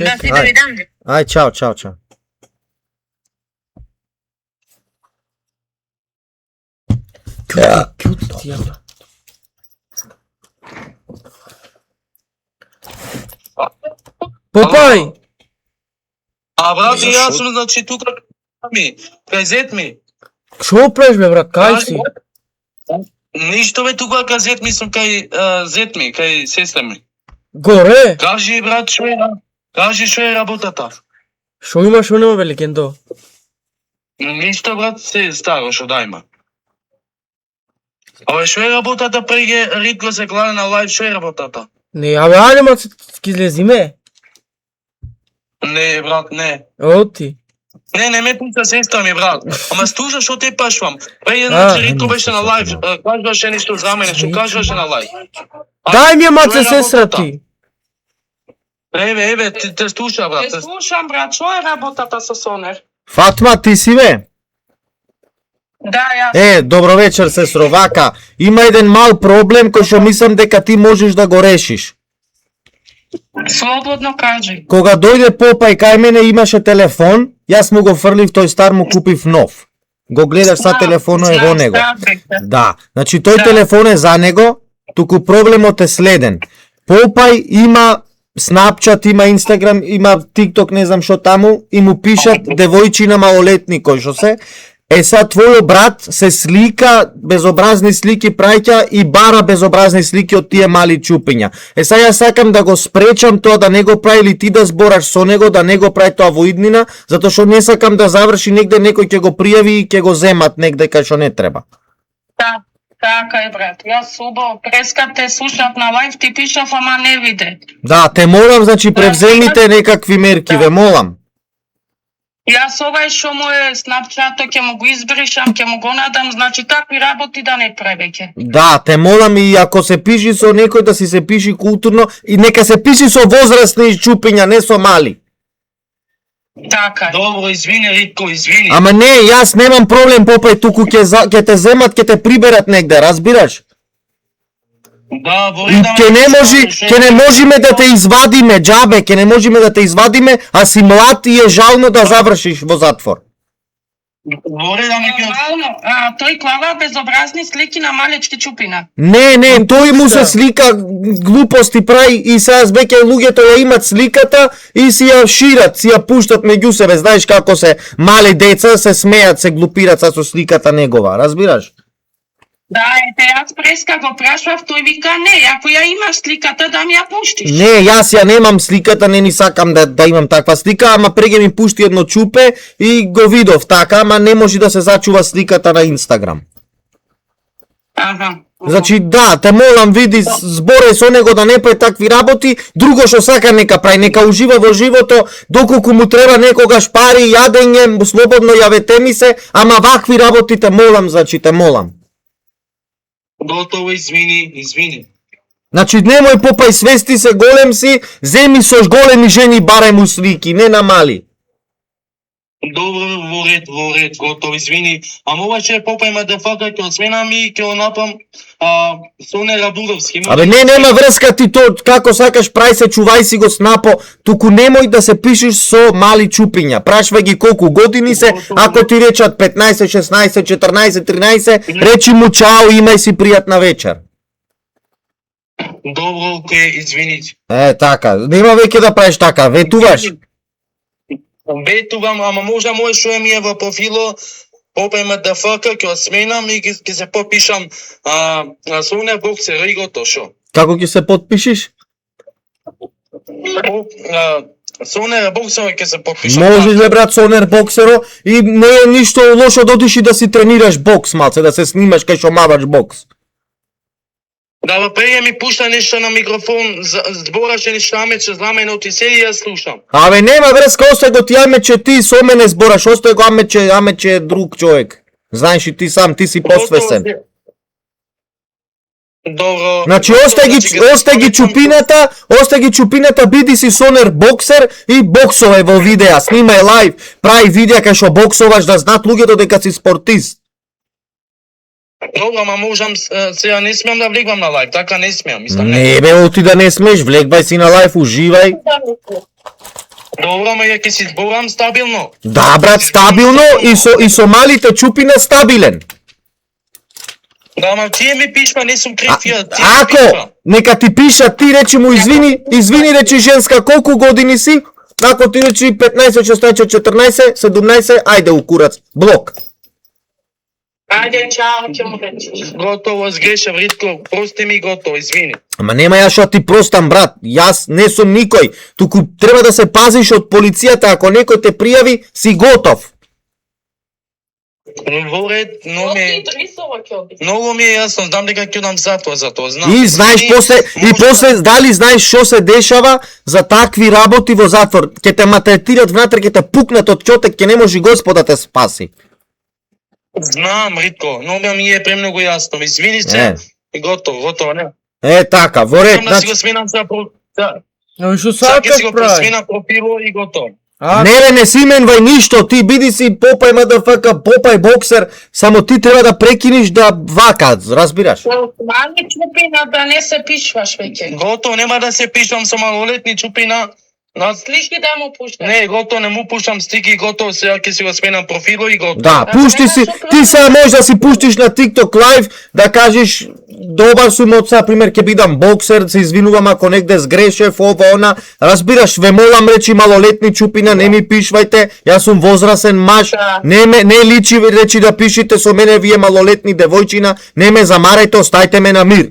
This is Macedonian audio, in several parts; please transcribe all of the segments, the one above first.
Да си да видам. Ај, чао, чао, чао. Кјут ти ја. Попај! Брате, јас сум, значи, тука кај зет ми. Шо правиш, бе, брат, кај си? Ништо, бе, тука кај зет ми сум, кај зет ми, кај сестра ми. Горе? Кажи, брат, шо е работата? Шо има, шо нема, бе, легендо? Ништо, брат, се старо, шо да има. Абе, шо е работата, преге Ритко се клане на лайв, шо е работата? Не, абе, ајде, ма, ки излезиме. Не, брат, не. Оти. Не ме пита сестра ми, брат. Ама слушаш, шо те пашвам. Преге, значи, Ритко беше на лайв, кажваше нешто за мене, шо кажваше на лайв. Дај ми ја, маце, сестра ти. Еве, те слуша, брат. Те слушам, брат, шо е работата со Сонер? Фатма, ти си, бе? Да, јас. Добро вечер, сестро. Вака, има еден мал проблем кој што мислам дека ти можеш да го решиш. Слободно кажи. Кога дојде Попај кај мене имаше телефон, јас му го фрлив, тој стар му купив нов. Го гледаш са телефонот е во него. Да, значи тој телефон е за него, туку проблемот е следен. Попај има Snapchat, има Instagram, има TikTok, не знам што таму, и му пишат девојчина малолетни кој што се. Са твојот брат се слика, безобразни слики праќа и бара безобразни слики од тие мали чупиња. Са јас сакам да го спречам тоа да не го прави или ти да збораш со него, да не го прави тоа во иднина, затоа што не сакам да заврши негде некој ќе го пријави и ќе го земат негде кај што не треба. Да, така е, брат. Јас убаво преска те слушав на лайв, ти пишав, ама не виде. Да, те молам, значи превземите некакви мерки, ве молам. Јас овај шо му е Snapchat-то ќе му го избришам, ќе му го надам, значи такви работи да не прави веќе. Да, те молам и ако се пиши со некој да си се пиши културно и нека се пиши со возрастни чупиња, не со мали. Така е. Добро, извини, Ритко, извини. Ама не, јас немам проблем, Попај, туку ќе те земат, ќе те приберат негде, разбираш? Да, Ќе не можеме да те извадиме, џабе, ќе не можеме да те извадиме, а си млад и е жално да завршиш во затвор. Нормално, тој клава безобразни слики на малечки чупина. Не, тој му се слика, глупости прави и сега веќе луѓето ја имат сликата и си ја шират, си ја пуштат меѓу себе, знаеш како се мали деца се смеат, се глупират со сликата негова, разбираш? Да, јас преска го прашвав, тој вика не, ако ја имаш сликата да ми ја пуштиш. Не, јас ја немам сликата, не ни сакам да имам таква слика, ама преге ми пушти едно чупе и го видов така, ама не може да се зачува сликата на Инстаграм. Значи да, те молам, види, зборај со него да не прави такви работи, друго што сака нека прави, нека ужива во живото, доколку му треба некогаш пари, јадење, слободно јавете ми се, ама вакви работи те молам, значи те молам. Готово, извини. Значи немој Попај, свести се, голем си, земи со големи жени барај му слики, не на мали. Добро, во ред, готово, извини. Ама ова че Попај ме да фака, ќе осменам и ќе онапам Сонер Рабудовски. Абе нема врска ти тоа, како сакаш прај се, чувај си го снапо, туку немој да се пишеш со мали чупиња. Прашвај ги колку години се, ако ти речат 15, 16, 14, 13, речи му чао, имај си пријатна вечер. Добро, окей, извините. Така, нема веќе да правиш така, ветуваш. Ветувам, ама можда мој шо ми е во профило, Попај ме да фака, ќе осменам и ќе се подпишам Сонер Боксер и гото шо. Како ќе се подпишиш? Сонер Боксер ќе се подпишам. Можеш бе брат, Сонер Боксеро, и не е ништо лошо да одиш и да си тренираш бокс малце, да се снимаш кај што маваш бокс. Да, бе, преге ми пушта нешто на микрофон, збораше нешто амече за мене, оти се и јас слушам. Абе, нема врска, остай го ти амече, ти со мене збораш, остай го амече е друг човек. Знаеш и ти сам, ти си посвесен. Добро. Значи, остай ги чупината, биди си Сонер Боксер и боксовај во видеа, снимај лайв, прави видеа кај што боксоваш, да знаат луѓето дека си спортист. Добро, ама можам, сега не смеам да влегвам на лайв, така не смеам. Не бе, оти да не смеш, влегвај си на лайв, уживај. Добро, ама ја ќе си зборам стабилно. Да, брат, стабилно и со малите чупина стабилен. Да, ама тие ми пишма, не сум крив ја. Ако нека ти пишат, ти речи му извини речи женска, колку години си? Ако ти речи 15, 16, 14, 17, ајде у курац, блок. Ајде, чао, ќе му речиш. Готово, сгрешав, Ритко, прости ми, готово, извини. Ама нема ја што ти простам, брат. Јас не сум никој. Туку треба да се пазиш од полицијата, ако некој те пријави, си готов. Во ред, но ми многу ми е јасно, знам дека ќе дам затвор за тоа, знам. И знаеш после дали знаеш што се дешава за такви работи во затвор? Ќе те матретират внатре, ќе те пукнат од чотек, ќе не може Господ да те спаси. Знам, Ритко, но ми е премногу јасно. Извини се, и готово, не. Така, во ред, Сакам да си го сменам Што Сакам сакаш си го прави? сменам профило и готово. Не си менвај ништо, ти биди си Попај МДФК, Попај боксер, само ти треба да прекиниш да вака, разбираш? Мали чупина да не се пишваш веќе. Готово, нема да се пишам со малолетни чупина. Слишки да му пушташ. Не, готово, не му пушам стики, готово, сега ќе си го сменам профило и готово. Да, пушти си, ти сега можеш да си пуштиш на TikTok live, да кажеш добар сум од сега, пример, ќе бидам боксер, се извинувам ако негде сгрешев, ова, она, разбираш, ве молам речи малолетни чупина, не ми пишвајте, јас сум возрасен маж, не личи речи да пишите со мене вие малолетни девојчина, не ме замарајте, оставите ме на мир.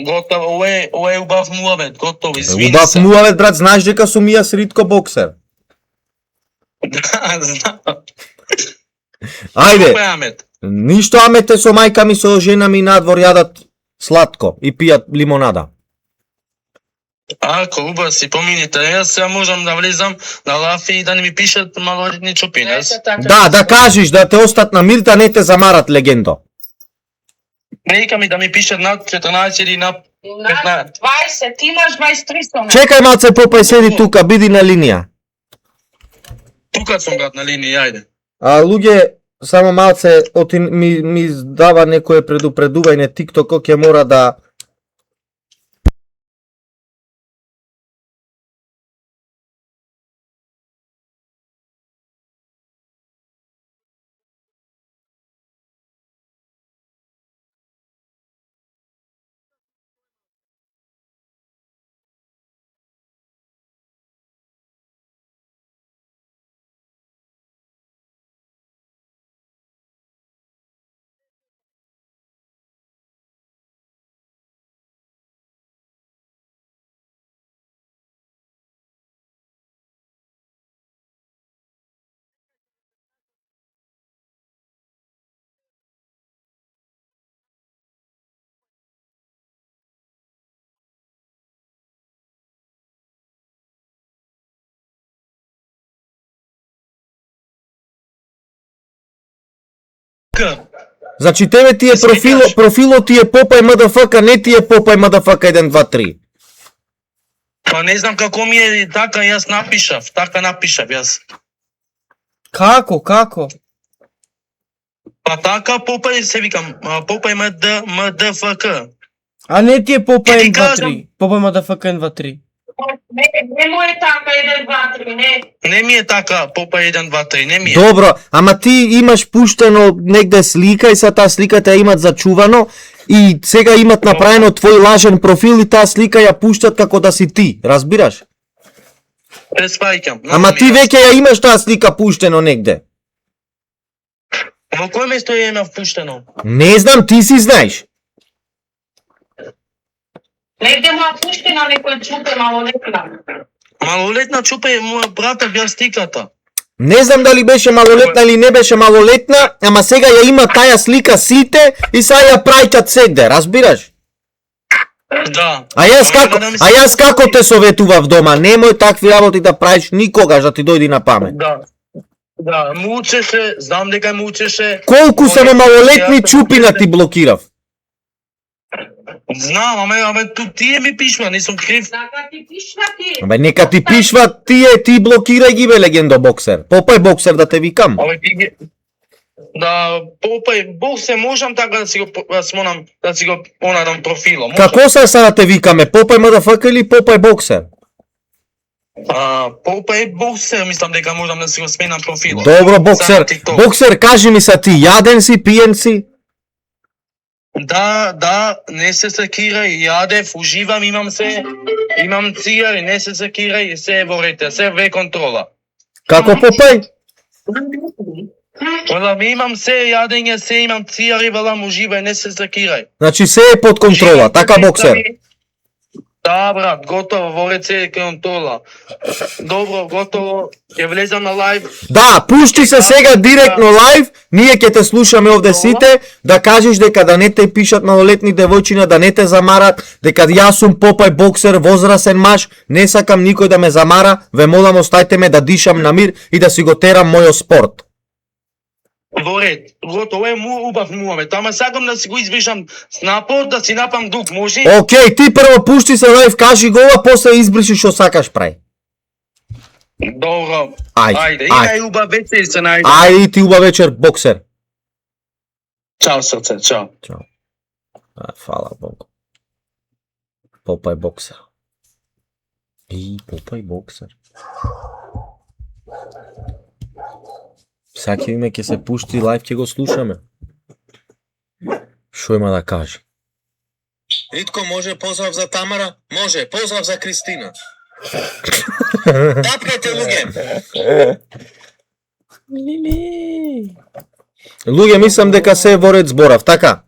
Готово, ова е убав муавет, готово, извини Убав се. муавет, брат, знаеш дека сум и јас Ритко боксер. Да, знам. Ајде, Амет. ништо амете со мајка ми, со жена ми надвор јадат сладко и пијат лимонада. Ако убав си помините, јас сега можам да влезам на лафи и да не ми пишат малолетни чупини. Да кажеш да те остат на мир, да не те замарат легендо. Нека ми да ми пишат над 14 или над 15. 20, ти имаш 23 сона. Чекај малце, Попај, седи тука, биди на линија. Тука сум, брат, на линија, ајде. А луѓе, само малце, ми дава некое предупредување, TikTok ќе мора да... Значи тебе ти е профилот ти е Попај МДФК, не ти е Попај МДФК 1, 2, 3. Па не знам како ми е така, јас напишав, јас. Како? Па така Попај се викам, Попај МДФК. А не ти е Попај Ти 1, 2, кажам. 3. Попај МДФК 1, 2, 3. Не му е така 1, 2, 3, не. Не ми е така Попај 1, 2, 3, не ми е. Добро, ама ти имаш пуштено негде слика и са таа слика те имат зачувано и сега имат направено твој лажен профил и таа слика ја пуштат како да си ти, разбираш? Преспајќам. Ама ти веќе ја имаш таа слика пуштено негде. Во кој место ја имав пуштено? Не знам, ти си знаеш. Негде му пуштена некој чупе малолетна. Малолетна чупе моја брата бја стиката. Не знам дали беше малолетна или не беше малолетна, ама сега ја има таја слика сите и сега ја праќат сегде, разбираш? Да. А јас како те советував дома, немој такви работи да правиш никогаш да ти дојди на памет. Да, му учеше, знам дека му учеше. Колку само малолетни чупина ти блокирав? Знам, аме ту тие ми пишува, не сум крив. Така ти пишва ти. Абе нека ти пишва тие, ти блокирај ги бе легендо боксер. Попај боксер да те викам. Абе ти ги... Да, Попај, Бог се можам така да си го смонам, да си го понадам профило. Можам. Како се да те викаме, Попај МДФК или Попај боксер? Попај боксер, мислам дека можам да си го сменам профилот. Добро, боксер. Само TikTok. Боксер, кажи ми са ти јаден си, пиен си? Да, не се секирај, јадев, уживам, имам цигари, не се секирај, се е во ред, се е во контрола. Како Попај? Велам, имам се јадење, се имам цигари, велам, уживај, не се секирај. Значи се е под контрола, така боксер. Да, брат, готово, во ред се е контрола. Добро, готово, ќе влезам на лайв. Да, пушти се сега директно лайв, ние ќе те слушаме овде сите, да кажеш дека да не те пишат малолетни девојчина, да не те замарат, дека јас сум Попај боксер, возрасен маж, не сакам никој да ме замара, ве молам оставите ме да дишам на мир и да си го терам мојот спорт. Во ред, готово е убав муамет, ама сакам да си го избришам снапот, да си напам дуг, може? Океј, ти прво пушти се лайв, кажи го, а после избриши што сакаш прај. Добро, Ајде, ајде, убав вечер се најде. Ајде и ти убав вечер, боксер. Чао срце, чао. Чао. Фала Богу. Попај боксер. Попај боксер. Саке име ќе се пушти лайв, ќе го слушаме. Шо има да каже? Итко, може поздрав за Тамара? Може, поздрав за Кристина. Тапнете, луѓе. Луѓе, мислам дека се е во ред зборав, така?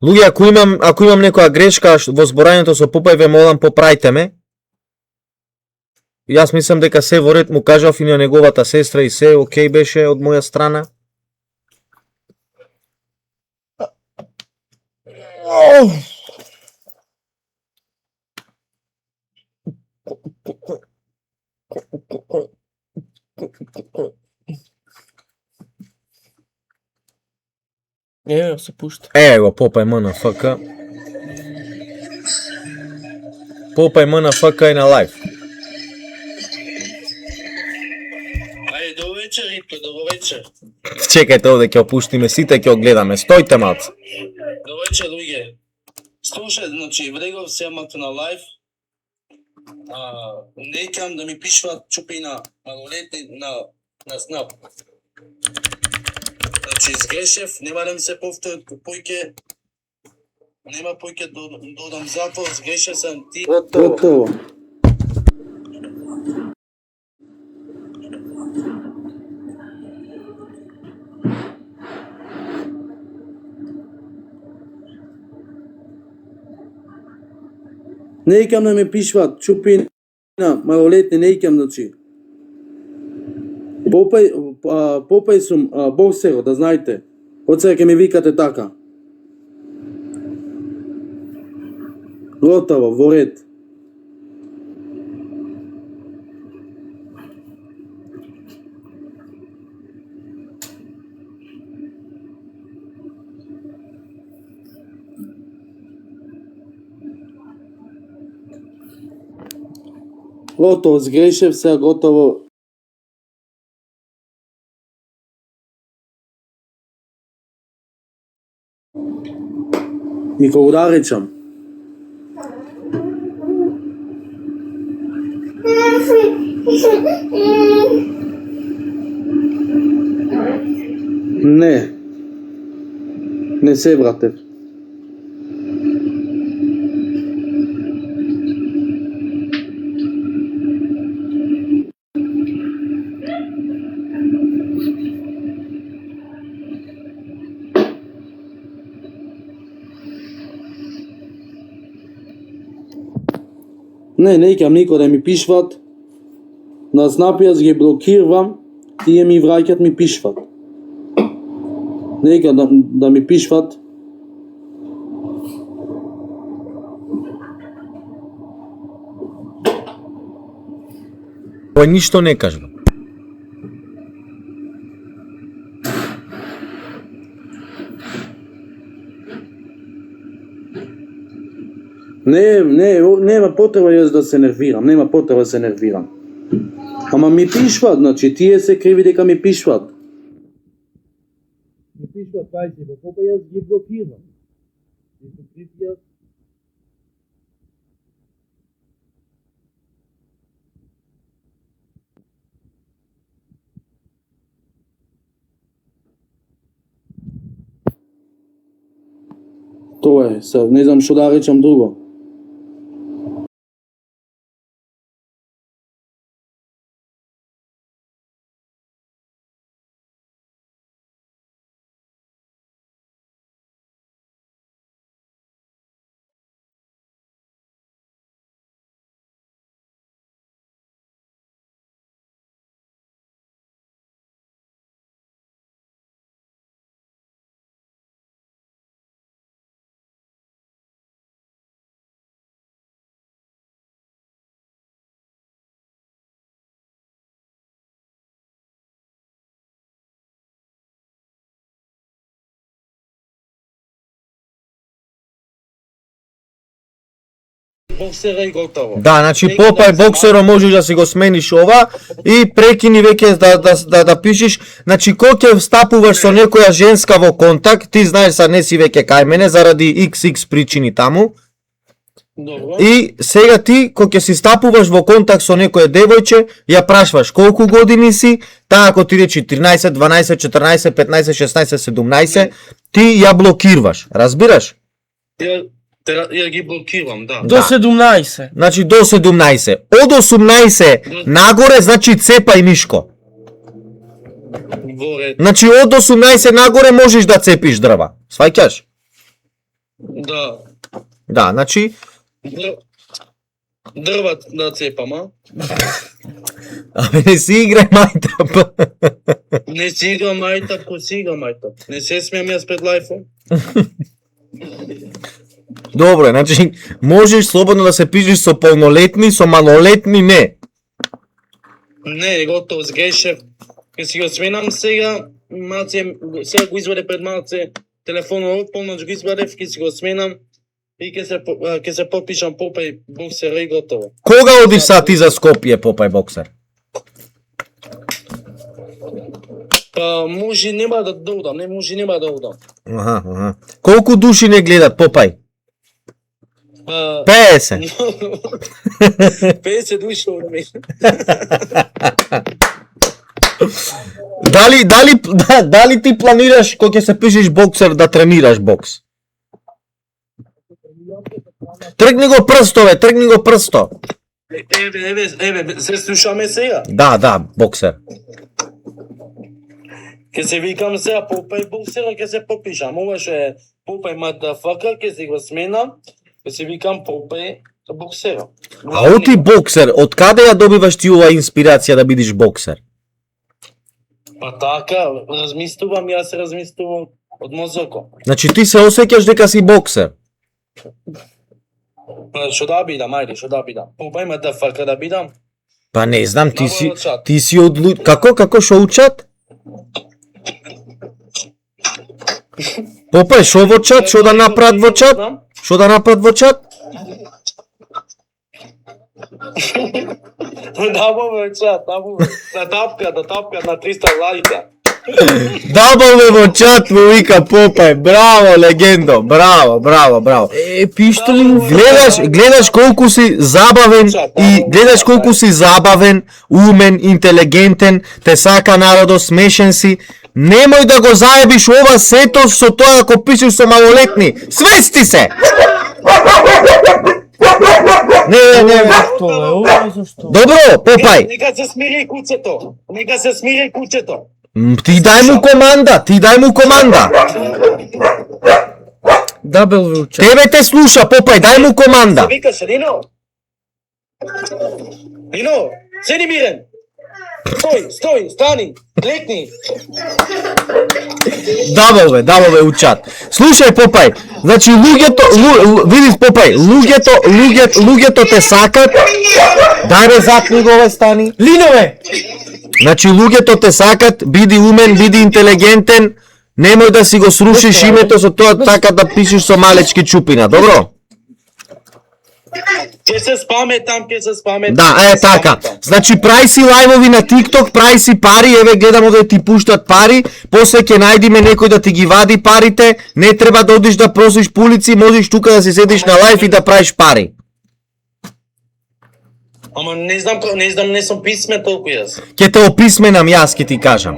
Луѓе, ако имам некоја грешка во зборањето со Попај, ве молам, поправите ме. Јас мислам дека се во ред, му кажав и на неговата сестра и се окей беше од моја страна. Ево се пушта. Ево го, Попај МНФК. Попај МНФК е на лайв. Ајде, добро вечер, Итко, добро вечер. Чекајте овде, ќе опуштиме сите, ќе огледаме. Стојте малце. Добро вечер, луѓе. Слушај, значи, влегов се амато на лайв. Не икам да ми пишват чупи на малолетни на снап. Значи, сгрешев, нема да ми се повтори појке. Нема појке додам затвор, сгрешев сам ти. Готово. Не икам да ме пишват, чупи на малолетни, не икам, значи. Попај сум боксерот, да знаете. Од сега ќе ми викате така. Готово, во ред. Готово, сгрешев се, готово. И кога да речам? Не. Не се вратев. Не икам никој да ми пишват. На Снап јас ги блокирам, тие ми враќат ми пишват. Не икам да ми пишват. Тој ништо не кажува. Нема потреба јас да се нервирам, нема потреба да се нервирам. Ама ми пишват, значи, тие се криви дека ми пишват. Ми пишват, кајте, па јас ги блокирам. Тоа е, се, не знам што да речам друго. Боксера и готово. Да, значи Попај боксеро можеш да си го смениш ова и прекини веќе да пишеш, значи кога ќе встапуваш со некоја женска во контакт, ти знаеш са не си веќе кај мене заради XX причини таму. Добро. И сега ти кога ќе си стапуваш во контакт со некоја девојче, ја прашваш колку години си, таа ако ти речи 13, 12, 14, 15, 16, 17, ти ја блокираш, разбираш? Ја ги блокирам, да. До 17. Значи до 17. Од 18 нагоре, значи цепај Мишко. Во ред. Значи од 18 нагоре можеш да цепиш дрва. Сваќаш? Да. Да, значи Дрва да цепам, а? абе не си играј мајта. Не си играм мајта, ко си играм мајта. Не се смеам јас пред лајфом. Добро, значи можеш слободно да се пишеш со полнолетни, со малолетни не. Не, готово, сгрешев. Ке си го сменам сега, малце, сега го изваде пред малце, телефонот полноќ го извадев, ке си го сменам и ке се подпишам Попај боксера и готово. Кога одиш са ти за Скопје, Попај боксер? Па, може нема да доудам, не може нема да одам. Аха. Колку души не гледат, Попај? 50. 50 души од мене. Дали ти планираш кога ќе се пишеш боксер да тренираш бокс? Тргни го прсто. Еве, се слушаме сега. Да, боксер. Ке се викам сега Попај боксера, ке се попишам. Ова што е Попај мадафака, ке се го сменам, ке се викам Попај боксера. А оти боксер, од каде ја добиваш ти ова инспирација да бидиш боксер? Па така, јас се размислувам од мозоко. Значи ти се осеќаш дека си боксер. Па што да бидам, ајде, што да бидам. Попај мадафака да бидам. Па не знам, Само во чат. ти си од како шо учат? Попај, шо во чат? Шо да направат во чат? Шо да направат во чат? Набаве чат, на тапка на 300 лајка. Дабаве во чат му вика Попај, браво легендо, браво. Пиште ли му? Гледаш колку си забавен и гледаш колку си забавен, умен, интелигентен, те сака народот, смешен си. Немој да го заебиш ова сето со тоа ако пишеш со малолетни. Свести се! Не. Зашто? Добро, Попај. Нека се смири куцето. Ти дај му команда. Дабел ви уча. Тебе те слуша, Попај, дај му команда. Викаше, Нино, седи мирен. Стој, стани, лекни. Дабове учат. Слушај Попај, значи видиш Попај, луѓето те сакат. Дај бе закни го овој стани. Линове! Значи луѓето те сакат, биди умен, биди интелигентен, немој да си го срушиш името со тоа така да пишеш со малечки чупина, добро? Ке се спаме там. Да, така. Значи прај си лајвови на TikTok, прај си пари, еве гледам овде ти пуштат пари, после ќе најдиме некој да ти ги вади парите, не треба да одиш да просиш по улици, можеш тука да се седиш на лајв и да правиш пари. Ама не знам, не сум писмен толку јас. Ќе те описменам јас, ќе ти кажам.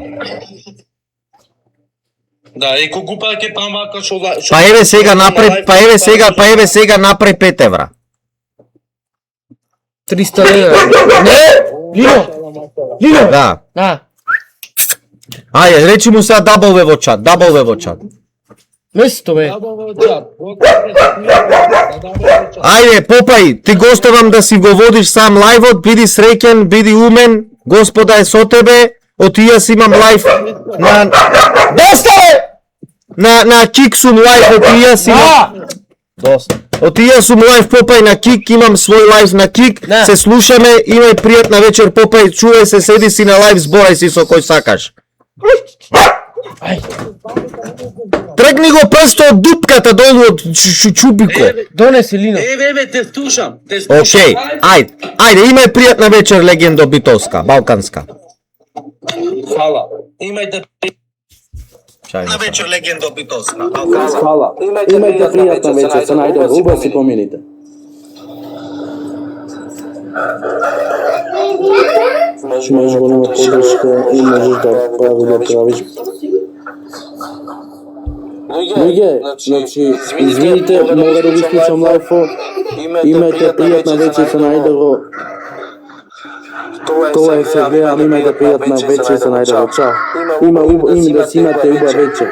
Да, и ко гупа ќе там вака шо Па еве сега напред, па еве сега напред 5 евра. 300 лева. Не! Лино! Лино! Да. Да. Ајде, речи му сега дабл во чат. Место бе. Ајде, Попај, ти го оставам да си го водиш сам лајвот, биди среќен, биди умен, Господа е со тебе, оти јас имам лајв на... Доста бе! На Кик сум лајв, оти јас имам... Доста. Оти јас сум лајв, Попај, на Кик, имам свој лајв на Кик, Да. се слушаме, имај пријатна вечер, Попај, чувај се, седи си на лајв, зборај си со кој сакаш. Ај, Тргни го прсто од дупката долу од чубико. донеси Лино. Еве, те слушам. Океј, ајде, имај пријатна вечер, легендо битовска, балканска. Хала. Имајте Чај. вечер легендо битовска. Hvala. Imajte prijatno večer, sa najdobro, ubo si pominite. Imaš golema podrška i možeš da praviš. Ljudje, znači, izvinite, mora da isključam live-o. Imajte prijatna večer, sa najdobro. To je se gledam, imajte prijatna večer, sa najdobro. Ćao. Ima da si imate uba večer.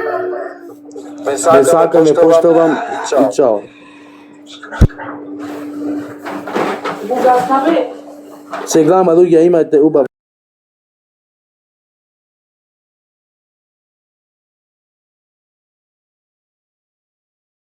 Bez saka me poštovam i čao. Se glama, ljudje, imajte uba